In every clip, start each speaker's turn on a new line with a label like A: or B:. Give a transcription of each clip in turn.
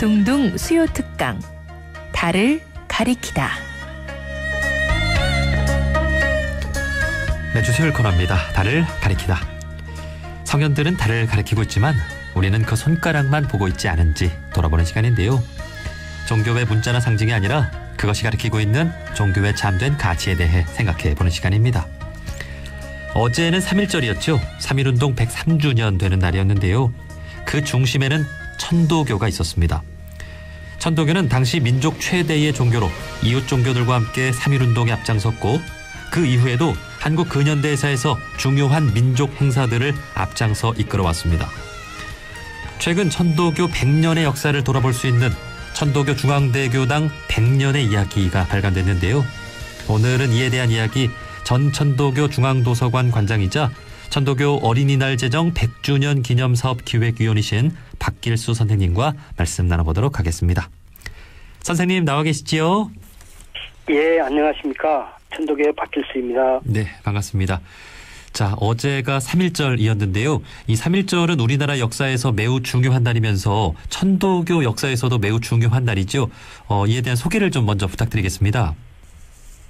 A: 둥둥 수요 특강 달을 가리키다.
B: 매주 수요일 코너입니다. 달을 가리키다. 성현들은 달을 가리키고 있지만 우리는 그 손가락만 보고 있지 않은지 돌아보는 시간인데요. 종교의 문자나 상징이 아니라 그것이 가리키고 있는 종교의 잠든 가치에 대해 생각해보는 시간입니다. 어제는 3.1절이었죠. 3.1운동 103주년 되는 날이었는데요. 그 중심에는 천도교가 있었습니다. 천도교는 당시 민족 최대의 종교로 이웃 종교들과 함께 3.1운동에 앞장섰고 그 이후에도 한국 근현대사에서 중요한 민족 행사들을 앞장서 이끌어왔습니다. 최근 천도교 100년의 역사를 돌아볼 수 있는 천도교 중앙대교당 100년의 이야기가 발간됐는데요. 오늘은 이에 대한 이야기 전 천도교 중앙도서관 관장이자 천도교 어린이날 제정 100주년 기념사업 기획위원이신 박길수 선생님과 말씀 나눠보도록 하겠습니다. 선생님 나와 계시지요?
C: 예, 안녕하십니까. 천도교의 박길수입니다.
B: 네, 반갑습니다. 자, 어제가 3.1절이었는데요. 이 3.1절은 우리나라 역사에서 매우 중요한 날이면서 천도교 역사에서도 매우 중요한 날이죠. 이에 대한 소개를 좀 먼저 부탁드리겠습니다.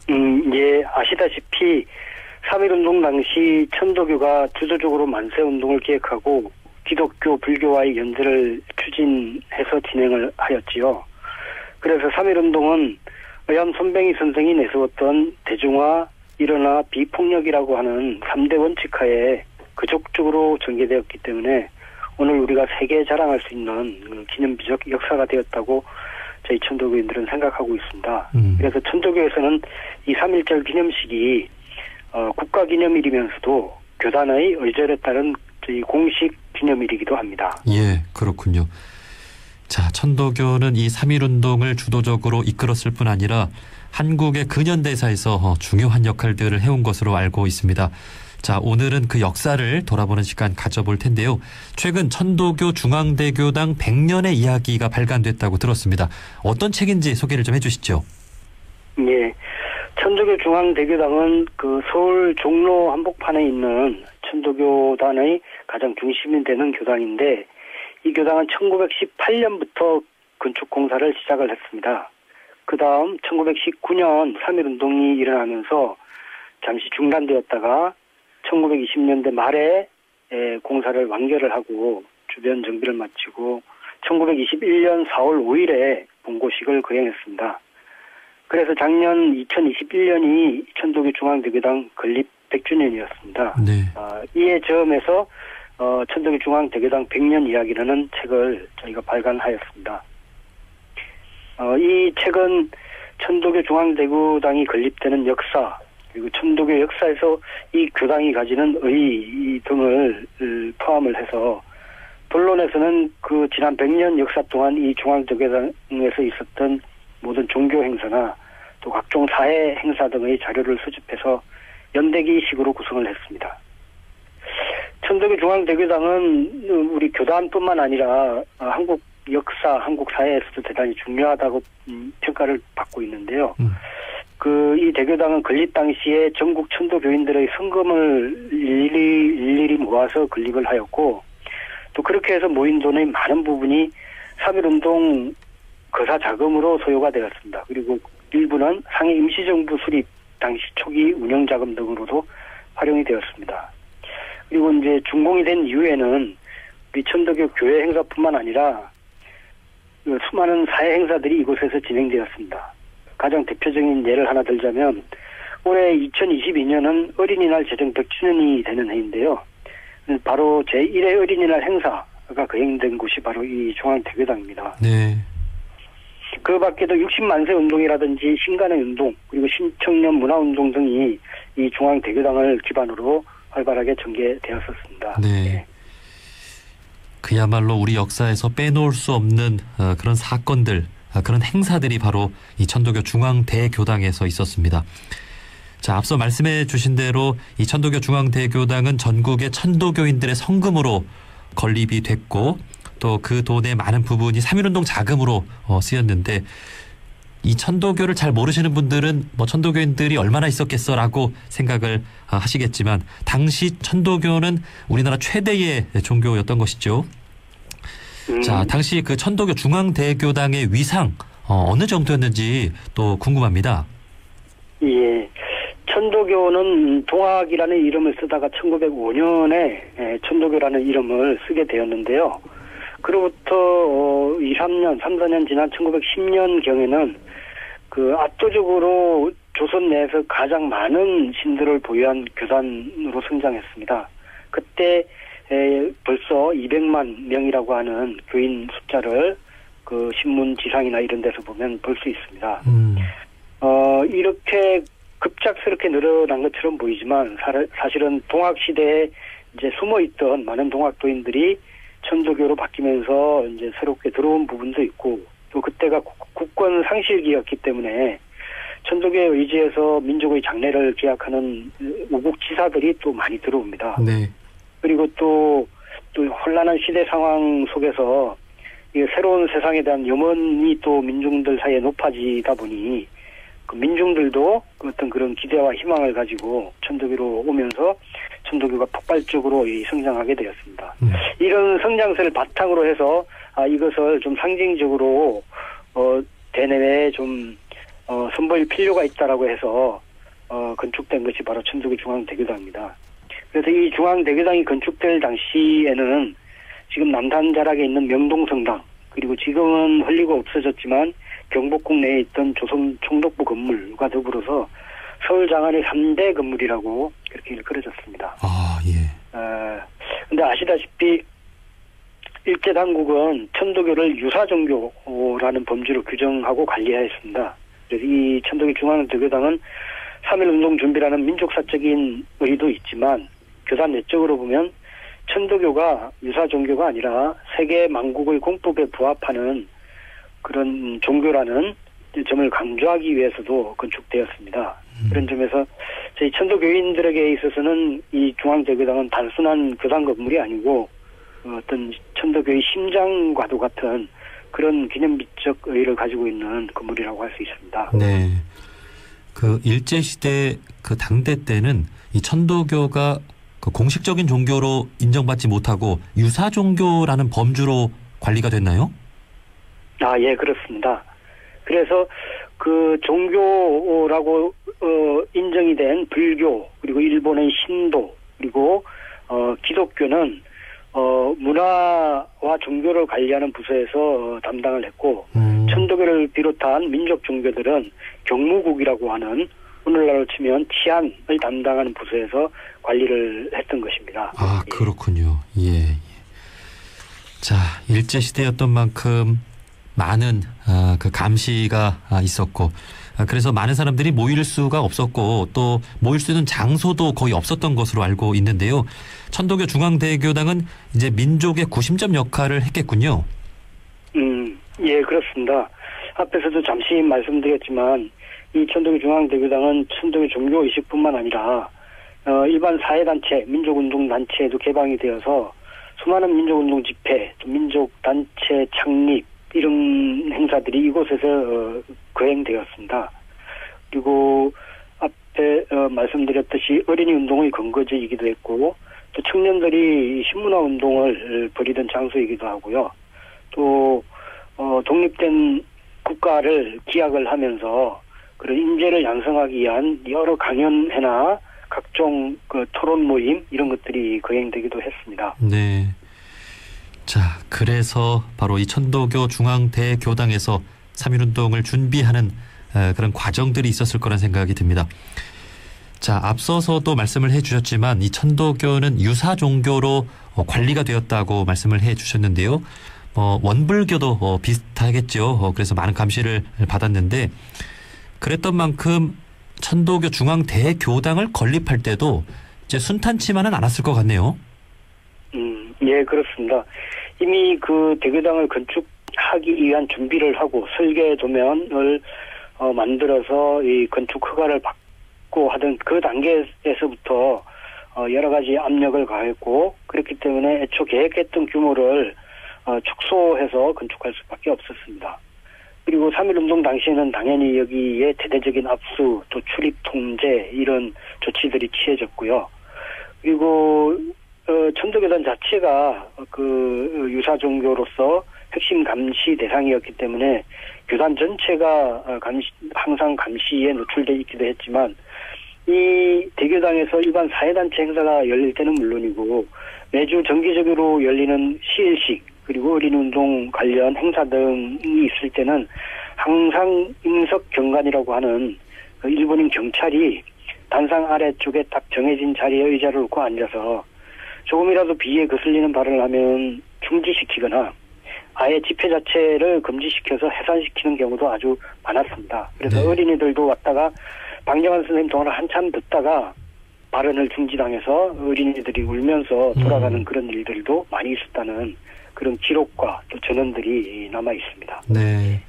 C: 예, 아시다시피 3.1운동 당시 천도교가 주도적으로 만세운동을 기획하고 기독교, 불교와의 연대를 추진해서 진행을 하였지요. 그래서 3.1운동은 의암 손뱅이 선생이 내세웠던 대중화, 일어나 비폭력이라고 하는 3대 원칙하에 그족적으로 전개되었기 때문에 오늘 우리가 세계에 자랑할 수 있는 기념비적 역사가 되었다고 저희 천도교인들은 생각하고 있습니다. 그래서 천도교에서는 이 3.1절 기념식이 국가기념일이면서도 교단의 의절에 따른 저희 공식 기념일이기도 합니다.
B: 예, 그렇군요. 자, 천도교는 이 3.1운동을 주도적으로 이끌었을 뿐 아니라 한국의 근현대사에서 중요한 역할들을 해온 것으로 알고 있습니다. 자, 오늘은 그 역사를 돌아보는 시간 가져볼 텐데요. 최근 천도교 중앙대교당 100년의 이야기가 발간됐다고 들었습니다. 어떤 책인지 소개를 좀 해주시죠.
C: 예, 천도교 중앙대교당은 그 서울 종로 한복판에 있는 천도교단의 가장 중심이 되는 교당인데 이 교당은 1918년부터 건축 공사를 시작을 했습니다. 그 다음 1919년 3.1운동이 일어나면서 잠시 중단되었다가 1920년대 말에 공사를 완결을 하고 주변 정비를 마치고 1921년 4월 5일에 본고식을 거행했습니다. 그래서 작년 2021년이 천도교 중앙대교당 건립 100주년이었습니다.
B: 네.
C: 이에 저음해서 천도교 중앙대교당 100년 이야기라는 책을 저희가 발간하였습니다. 이 책은 천도교 중앙대교당이 건립되는 역사, 그리고 천도교 역사에서 이 교당이 가지는 의의 등을 포함을 해서 본론에서는 그 지난 100년 역사 동안 이 중앙대교당에서 있었던 모든 종교 행사나 또 각종 사회 행사 등의 자료를 수집해서 연대기식으로 구성을 했습니다. 천도교 중앙대교당은 우리 교단뿐만 아니라 한국 역사, 한국 사회에서도 대단히 중요하다고 평가를 받고 있는데요. 이 대교당은 건립 당시에 전국 천도교인들의 성금을 일일이 모아서 건립을 하였고 또 그렇게 해서 모인 돈의 많은 부분이 3.1운동 거사 자금으로 소요가 되었습니다. 그리고 일부는 상해 임시정부 수립 당시 초기 운영자금 등으로도 활용이 되었습니다. 그리고 이제 준공이 된 이후에는 우리 천도교 교회 행사뿐만 아니라 수많은 사회 행사들이 이곳에서 진행되었습니다. 가장 대표적인 예를 하나 들자면 올해 2022년은 어린이날 제정 100주년이 되는 해인데요. 바로 제1회 어린이날 행사가 거행된 곳이 바로 이 중앙대교당입니다.
B: 네.
C: 그 밖에도 60만세 운동이라든지 신간의 운동 그리고 신청년 문화운동 등이 이 중앙대교당을 기반으로 활발하게 전개되었었습니다.
B: 네. 그야말로 우리 역사에서 빼놓을 수 없는 그런 사건들, 그런 행사들이 바로 이 천도교 중앙대교당에서 있었습니다. 자, 앞서 말씀해 주신 대로 이 천도교 중앙대교당은 전국의 천도교인들의 성금으로 건립이 됐고 또 그 돈의 많은 부분이 3.1운동 자금으로 쓰였는데 이 천도교를 잘 모르시는 분들은 뭐 천도교인들이 얼마나 있었겠어라고 생각을 하시겠지만 당시 천도교는 우리나라 최대의 종교였던 것이죠. 자, 당시 그 천도교 중앙대교당의 위상 어느 정도였는지 또 궁금합니다.
C: 예. 천도교는 동학이라는 이름을 쓰다가 1905년에 천도교라는 이름을 쓰게 되었는데요. 그로부터 2, 3년, 3, 4년 지난 1910년경에는 그 압도적으로 조선 내에서 가장 많은 신들을 보유한 교단으로 성장했습니다. 그때 벌써 200만 명이라고 하는 교인 숫자를 그 신문 지상이나 이런 데서 보면 볼 수 있습니다. 이렇게 급작스럽게 늘어난 것처럼 보이지만 사실은 동학 시대에 이제 숨어 있던 많은 동학도인들이 천도교로 바뀌면서 이제 새롭게 들어온 부분도 있고, 또 그때가 국권 상실기였기 때문에 천도교에 의지해서 민족의 장래를 기약하는 우국지사들이 또 많이 들어옵니다.
B: 네.
C: 그리고 또 혼란한 시대 상황 속에서 이 새로운 세상에 대한 염원이 또 민중들 사이에 높아지다 보니 그 민중들도 어떤 그런 기대와 희망을 가지고 천도교로 오면서 천도교가 폭발적으로 성장하게 되었습니다. 이런 성장세를 바탕으로 해서 이것을 좀 상징적으로 대내외에 좀 선보일 필요가 있다라고 해서 건축된 것이 바로 천도교 중앙대교당입니다. 그래서 이 중앙대교당이 건축될 당시에는 지금 남산자락에 있는 명동성당, 그리고 지금은 헐리고 없어졌지만 경복궁 내에 있던 조선 총독부 건물과 더불어서 서울 장안의 3대 건물이라고 그렇게 일컬어졌습니다.
B: 아, 예.
C: 근데 아시다시피 일제당국은 천도교를 유사종교라는 범주로 규정하고 관리하였습니다. 그래서 이 천도교 중앙대교당은 3.1운동 준비라는 민족사적인 의의도 있지만 교단 내적으로 보면 천도교가 유사종교가 아니라 세계 만국의 공법에 부합하는 그런 종교라는 점을 강조하기 위해서도 건축되었습니다. 그런 점에서 저희 천도교인들에게 있어서는 이 중앙대교당은 단순한 교당 건물이 아니고 어떤 천도교의 심장과도 같은 그런 기념비적 의의를 가지고 있는 건물이라고 할 수 있습니다.
B: 네. 그 일제시대 그 당대 때는 이 천도교가 그 공식적인 종교로 인정받지 못하고 유사 종교라는 범주로 관리가 됐나요?
C: 예, 그렇습니다. 그래서 그 종교라고 인정이 된 불교, 그리고 일본의 신도, 그리고 기독교는 문화와 종교를 관리하는 부서에서 담당을 했고, 천도교를 비롯한 민족 종교들은 경무국이라고 하는 오늘날로 치면 치안을 담당하는 부서에서 관리를 했던 것입니다.
B: 아, 그렇군요. 예. 자, 일제시대였던 만큼 많은 그 감시가 있었고, 그래서 많은 사람들이 모일 수가 없었고 또 모일 수 있는 장소도 거의 없었던 것으로 알고 있는데요. 천도교 중앙대교당은 이제 민족의 구심점 역할을 했겠군요.
C: 예, 그렇습니다. 앞에서도 잠시 말씀드렸지만 이 천도교 중앙대교당은 천도교 종교의식뿐만 아니라 일반 사회단체, 민족운동단체에도 개방이 되어서 수많은 민족운동 집회, 민족단체 창립 이런 행사들이 이곳에서 거행되었습니다. 그리고 앞에 말씀드렸듯이 어린이 운동의 근거지이기도 했고 또 청년들이 신문화 운동을 벌이던 장소이기도 하고요. 또 독립된 국가를 기약을 하면서 그런 인재를 양성하기 위한 여러 강연회나 각종 그 토론 모임 이런 것들이 거행되기도 했습니다.
B: 네. 자, 그래서 바로 이 천도교 중앙대교당에서 3.1운동을 준비하는 그런 과정들이 있었을 거란 생각이 듭니다. 자, 앞서서도 말씀을 해주셨지만 이 천도교는 유사 종교로 관리가 되었다고 말씀을 해주셨는데요. 원불교도 비슷하겠죠. 그래서 많은 감시를 받았는데 그랬던 만큼 천도교 중앙대교당을 건립할 때도 이제 순탄치만은 않았을 것 같네요.
C: 예, 그렇습니다. 이미 그 대교당을 건축하기 위한 준비를 하고 설계 도면을 만들어서 이 건축 허가를 받고 하던 그 단계에서부터 여러 가지 압력을 가했고 그렇기 때문에 애초 계획했던 규모를 축소해서 건축할 수밖에 없었습니다. 그리고 3.1운동 당시에는 당연히 여기에 대대적인 압수, 또 출입 통제 이런 조치들이 취해졌고요. 그리고 천도교단 자체가 그 유사 종교로서 핵심 감시 대상이었기 때문에 교단 전체가 항상 감시에 노출돼 있기도 했지만 이 대교당에서 일반 사회단체 행사가 열릴 때는 물론이고 매주 정기적으로 열리는 시일식 그리고 어린운동 관련 행사 등이 있을 때는 항상 임석 경관이라고 하는 일본인 경찰이 단상 아래쪽에 딱 정해진 자리에 의자를 놓고 앉아서 조금이라도 비위에 거슬리는 발언을 하면 중지시키거나 아예 집회 자체를 금지시켜서 해산시키는 경우도 아주 많았습니다. 그래서
B: 네.
C: 어린이들도 왔다가 방정환 선생님 동안을 한참 듣다가 발언을 중지당해서 어린이들이 울면서 돌아가는 그런 일들도 많이 있었다는 그런 기록과 또 전언들이 남아 있습니다.
B: 네.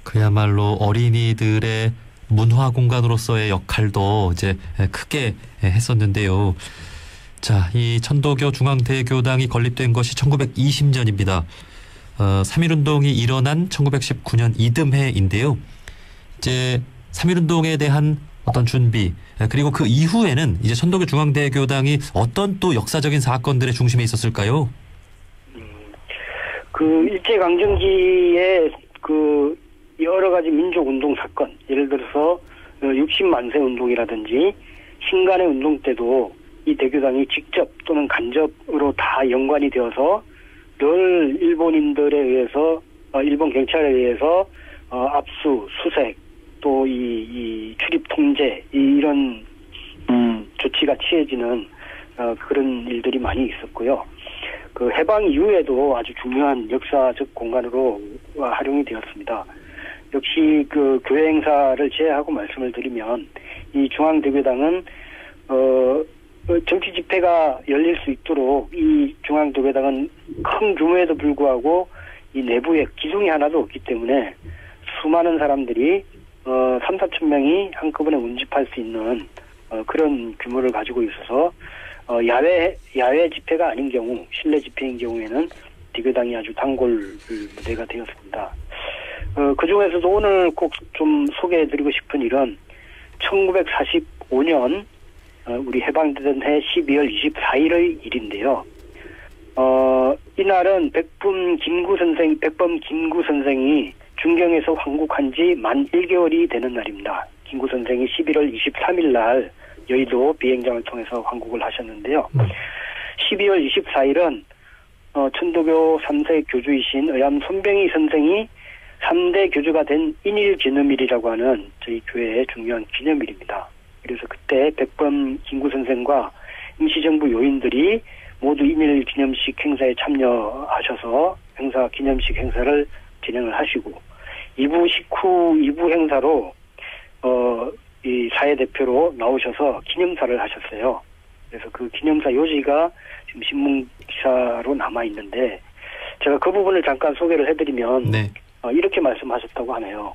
B: 그야말로 어린이들의 문화 공간으로서의 역할도 이제 크게 했었는데요. 자, 이 천도교 중앙대교당이 건립된 것이 1920년입니다. 3.1운동이 일어난 1919년 이듬해인데요. 이제 3.1운동에 대한 어떤 준비 그리고 그 이후에는 이제 천도교 중앙대교당이 어떤 또 역사적인 사건들의 중심에 있었을까요?
C: 그 일제강점기에 그 여러 가지 민족운동 사건, 예를 들어서 60만세 운동이라든지 신간의 운동 때도 이 대교당이 직접 또는 간접으로 다 연관이 되어서 늘 일본인들에 의해서 일본 경찰에 의해서 압수, 수색 또 이 출입 통제 이런 조치가 취해지는 그런 일들이 많이 있었고요. 그 해방 이후에도 아주 중요한 역사적 공간으로 활용이 되었습니다. 역시 그 교회 행사를 제외하고 말씀을 드리면 이 중앙대교당은 정치 집회가 열릴 수 있도록 이 중앙대교당은 큰 규모에도 불구하고 이 내부에 기둥이 하나도 없기 때문에 수많은 사람들이 3,4천 명이 한꺼번에 운집할 수 있는 그런 규모를 가지고 있어서 야외 집회가 아닌 경우 실내 집회인 경우에는 대교당이 아주 단골 무대가 되었습니다. 그중에서도 오늘 꼭 좀 소개해드리고 싶은 일은 1945년 우리 해방되던 해 12월 24일의 일인데요. 이날은 백범 김구 선생이 중경에서 황국한 지 만 1개월이 되는 날입니다. 김구 선생이 11월 23일 날 여의도 비행장을 통해서 황국을 하셨는데요. 12월 24일은 천도교 3세 교주이신 의암 손병희 선생이 3대 교주가 된 인일 기념일이라고 하는 저희 교회의 중요한 기념일입니다. 그래서 그때 백범 김구 선생과 임시정부 요인들이 모두 인일 기념식 행사에 참여하셔서 기념식 행사를 진행을 하시고 2부 행사로 이 사회 대표로 나오셔서 기념사를 하셨어요. 그래서 그 기념사 요지가 지금 신문 기사로 남아 있는데 제가 그 부분을 잠깐 소개를 해드리면
B: 네.
C: 이렇게 말씀하셨다고 하네요.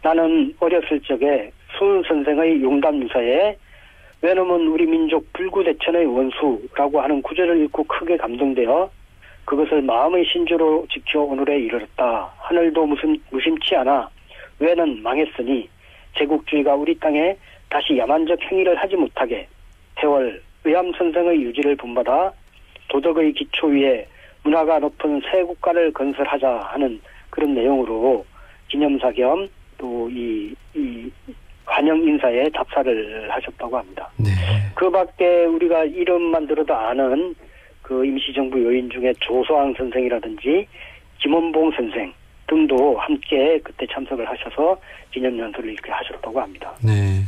C: 나는 어렸을 적에 손 선생의 용담 유사에 외놈은 우리 민족 불구대천의 원수라고 하는 구절을 읽고 크게 감동되어 그것을 마음의 신조로 지켜 오늘에 이르렀다. 하늘도 무심치 않아 외는 망했으니 제국주의가 우리 땅에 다시 야만적 행위를 하지 못하게 세월 의암 선생의 유지를 본받아 도덕의 기초 위에 문화가 높은 새 국가를 건설하자 하는 그런 내용으로 기념사 겸 또 이 환영 인사에 답사를 하셨다고 합니다.
B: 네.
C: 그 밖에 우리가 이름만 들어도 아는 그 임시정부 요인 중에 조소왕 선생이라든지 김원봉 선생 등도 함께 그때 참석을 하셔서 기념연설을 이렇게 하셨다고 합니다.
B: 네.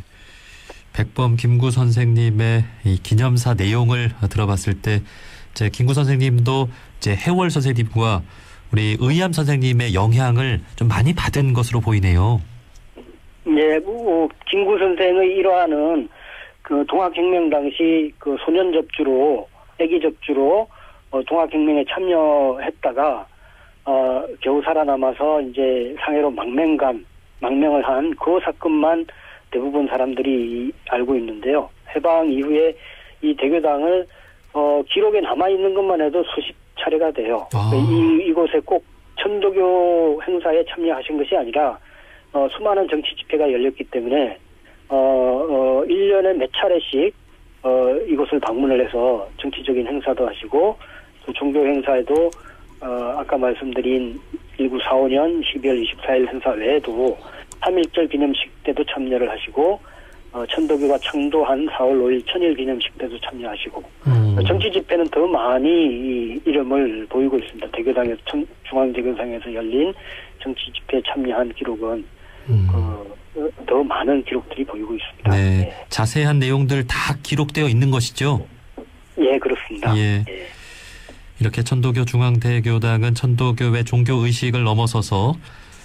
B: 백범 김구 선생님의 이 기념사 내용을 들어봤을 때 이제 김구 선생님도 이제 해월 선생님과 우리 의암 선생님의 영향을 좀 많이 받은 것으로 보이네요.
C: 네, 김구 선생의 일화는 그 동학혁명 당시 그 소년 접주로 애기 접주로 동학혁명에 참여했다가 겨우 살아남아서 이제 상해로 망명을 한 그 사건만 대부분 사람들이 알고 있는데요. 해방 이후에 이 대교당을 기록에 남아 있는 것만 해도 수십 차례가 돼요. 이곳에 꼭 천도교 행사에 참여하신 것이 아니라 수많은 정치 집회가 열렸기 때문에 1년에 몇 차례씩 이곳을 방문을 해서 정치적인 행사도 하시고 또 종교 행사에도 아까 말씀드린 1945년 12월 24일 행사 외에도 3.1절 기념식 때도 참여를 하시고 천도교가 창도한 4월 5일 천일 기념식 때도 참여하시고 정치 집회는 더 많이 이름을 보이고 있습니다. 대교당에서 중앙대교당에서 열린 정치 집회에 참여한 기록은 더 많은 기록들이 보이고 있습니다.
B: 네,
C: 예.
B: 자세한 내용들 다 기록되어 있는 것이죠?
C: 예, 그렇습니다.
B: 예.
C: 예.
B: 이렇게 천도교 중앙대교당은 천도교의 종교 의식을 넘어서서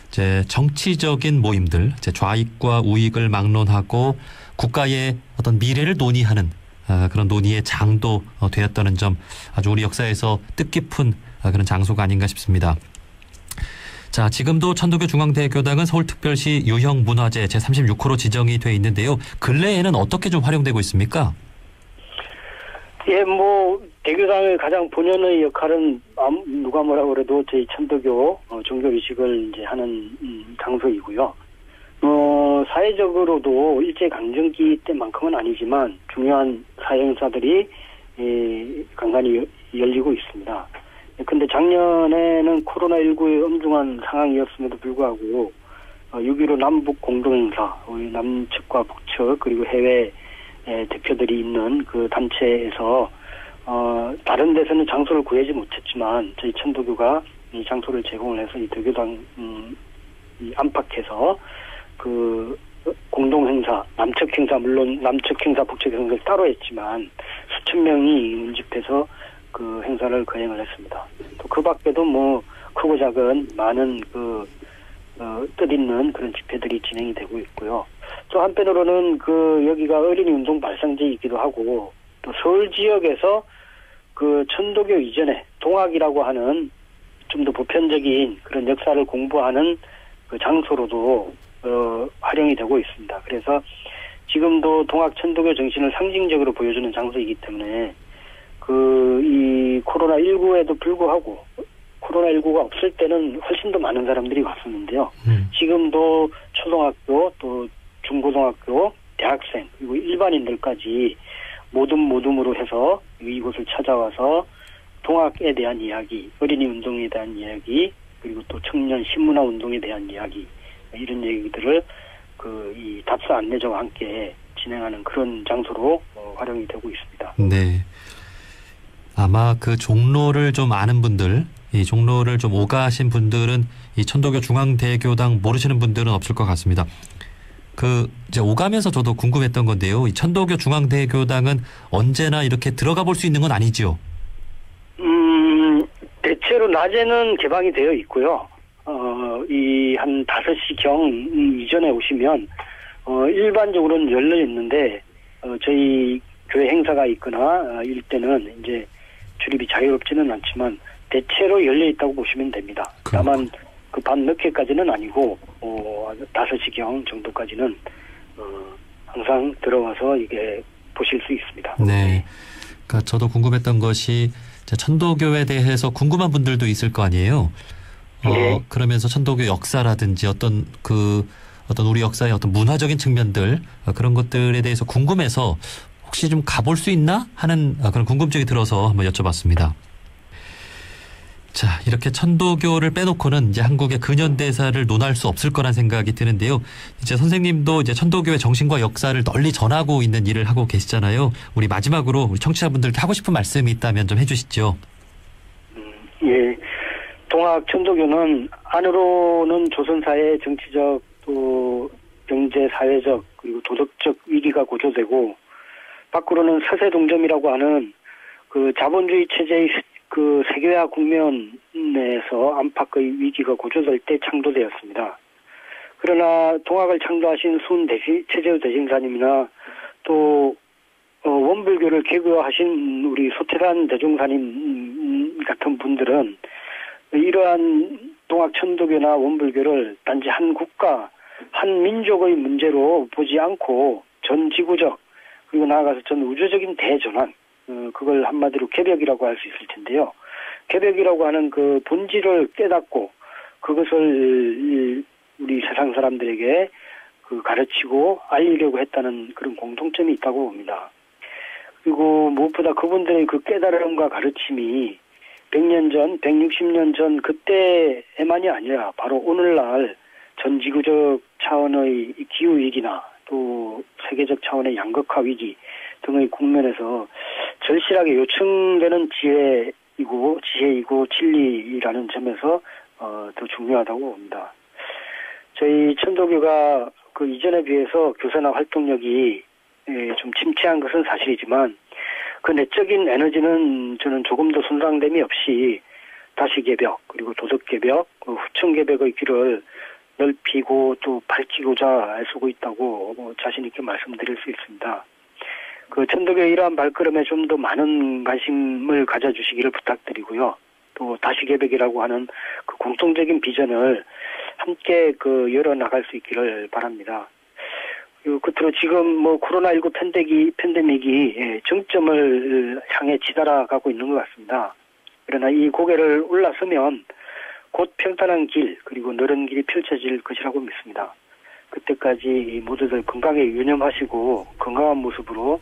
B: 이제 정치적인 모임들, 이제 좌익과 우익을 막론하고 국가의 어떤 미래를 논의하는 그런 논의의 장도 되었다는 점, 아주 우리 역사에서 뜻깊은 그런 장소가 아닌가 싶습니다. 자, 지금도 천도교 중앙대교당은 서울특별시 유형문화재 제36호로 지정이 돼 있는데요. 근래에는 어떻게 좀 활용되고 있습니까?
C: 예, 대교당의 가장 본연의 역할은 누가 뭐라 그래도 저희 천도교 종교 의식을 이제 하는 장소이고요. 사회적으로도 일제 강점기 때만큼은 아니지만 중요한 사회 행사들이 간간히 열리고 있습니다. 근데 작년에는 코로나19의 엄중한 상황이었음에도 불구하고 6.15 남북 공동행사, 우리 남측과 북측 그리고 해외 대표들이 있는 그 단체에서 다른 데서는 장소를 구하지 못했지만 저희 천도교가 이 장소를 제공을 해서 이 대교당 이 안팎에서 그 공동행사, 남측 행사 물론 남측 행사, 북측 행사를 따로 했지만 수천 명이 밀집해서 그 행사를 거행을 했습니다. 또 그 밖에도 크고 작은 많은 뜻있는 그런 집회들이 진행이 되고 있고요. 또 한편으로는 여기가 어린이 운동 발상지이기도 하고 또 서울 지역에서 천도교 이전에 동학이라고 하는 좀 더 보편적인 그런 역사를 공부하는 그 장소로도 활용이 되고 있습니다. 그래서 지금도 동학 천도교 정신을 상징적으로 보여주는 장소이기 때문에 이 코로나19에도 불구하고 코로나19가 없을 때는 훨씬 더 많은 사람들이 왔었는데요. 지금도 초등학교 또 중고등학교 대학생 그리고 일반인들까지 모둠으로 해서 이곳을 찾아와서 동학에 대한 이야기, 어린이 운동에 대한 이야기, 그리고 또 청년 신문화 운동에 대한 이야기 이런 얘기들을 이 답사 안내자와 함께 진행하는 그런 장소로 활용이 되고 있습니다.
B: 네. 아마 그 종로를 좀 아는 분들, 이 종로를 좀 오가신 분들은 이 천도교 중앙대교당 모르시는 분들은 없을 것 같습니다. 이제 오가면서 저도 궁금했던 건데요. 이 천도교 중앙대교당은 언제나 이렇게 들어가 볼 수 있는 건 아니지요?
C: 대체로 낮에는 개방이 되어 있고요. 한 5시경 이전에 오시면, 일반적으로는 열려 있는데, 저희 교회 행사가 있거나, 이럴 때는 이제 출입이 자유롭지는 않지만, 대체로 열려 있다고 보시면 됩니다. 다만, 밤 늦게까지는 아니고, 5시경 정도까지는, 항상 들어와서 이게 보실 수 있습니다.
B: 네. 그러니까 저도 궁금했던 것이, 천도교에 대해서 궁금한 분들도 있을 거 아니에요.
C: 네.
B: 그러면서 천도교 역사라든지 어떤 우리 역사의 어떤 문화적인 측면들, 그런 것들에 대해서 궁금해서 혹시 좀 가볼 수 있나 하는 그런 궁금증이 들어서 한번 여쭤봤습니다. 자, 이렇게 천도교를 빼놓고는 이제 한국의 근현대사를 논할 수 없을 거란 생각이 드는데요. 이제 선생님도 이제 천도교의 정신과 역사를 널리 전하고 있는 일을 하고 계시잖아요. 우리 마지막으로 우리 청취자분들께 하고 싶은 말씀이 있다면 좀 해주시죠.
C: 예. 동학 천도교는 안으로는 조선사의 정치적 또 경제 사회적 그리고 도덕적 위기가 고조되고 밖으로는 서세동점이라고 하는 자본주의 체제의 세계화 국면에서 안팎의 위기가 고조될 때 창도되었습니다. 그러나 동학을 창조하신 최재우 대신사님이나 또 원불교를 개교하신 우리 소태산 대종사님 같은 분들은 이러한 동학 천도교나 원불교를 단지 한 국가, 한 민족의 문제로 보지 않고 전 지구적 그리고 나아가서 전 우주적인 대전환, 그걸 한마디로 개벽이라고 할 수 있을 텐데요. 개벽이라고 하는 그 본질을 깨닫고 그것을 우리 세상 사람들에게 가르치고 알리려고 했다는 그런 공통점이 있다고 봅니다. 그리고 무엇보다 그분들의 그 깨달음과 가르침이 100년 전, 160년 전 그때에만이 아니라 바로 오늘날 전 지구적 차원의 기후 위기나 또 세계적 차원의 양극화 위기 등의 국면에서 절실하게 요청되는 지혜이고 진리라는 점에서 더 중요하다고 봅니다. 저희 천도교가 그 이전에 비해서 교사나 활동력이 좀 침체한 것은 사실이지만 그 내적인 에너지는 저는 조금도 손상됨이 없이 다시 개벽 그리고 도덕 개벽, 후천 개벽의 길을 넓히고 또 밝히고자 애쓰고 있다고 자신 있게 말씀드릴 수 있습니다. 그 천도교의 이러한 발걸음에 좀 더 많은 관심을 가져주시기를 부탁드리고요. 또 다시 개벽이라고 하는 그 공통적인 비전을 함께 열어 나갈 수 있기를 바랍니다. 그리고 끝으로 지금 코로나19 팬데믹이 정점을 향해 치달아가고 있는 것 같습니다. 그러나 이 고개를 올라서면 곧 평탄한 길 그리고 너른 길이 펼쳐질 것이라고 믿습니다. 그때까지 모두들 건강에 유념하시고 건강한 모습으로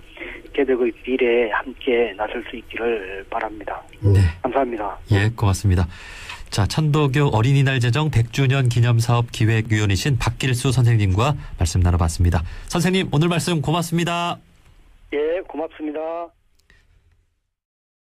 C: 개벽의 길에 함께 나설 수 있기를 바랍니다.
B: 네.
C: 감사합니다.
B: 예, 고맙습니다. 자, 천도교 어린이날 제정 100주년 기념사업 기획위원이신 박길수 선생님과 말씀 나눠봤습니다. 선생님, 오늘 말씀 고맙습니다.
C: 예, 고맙습니다.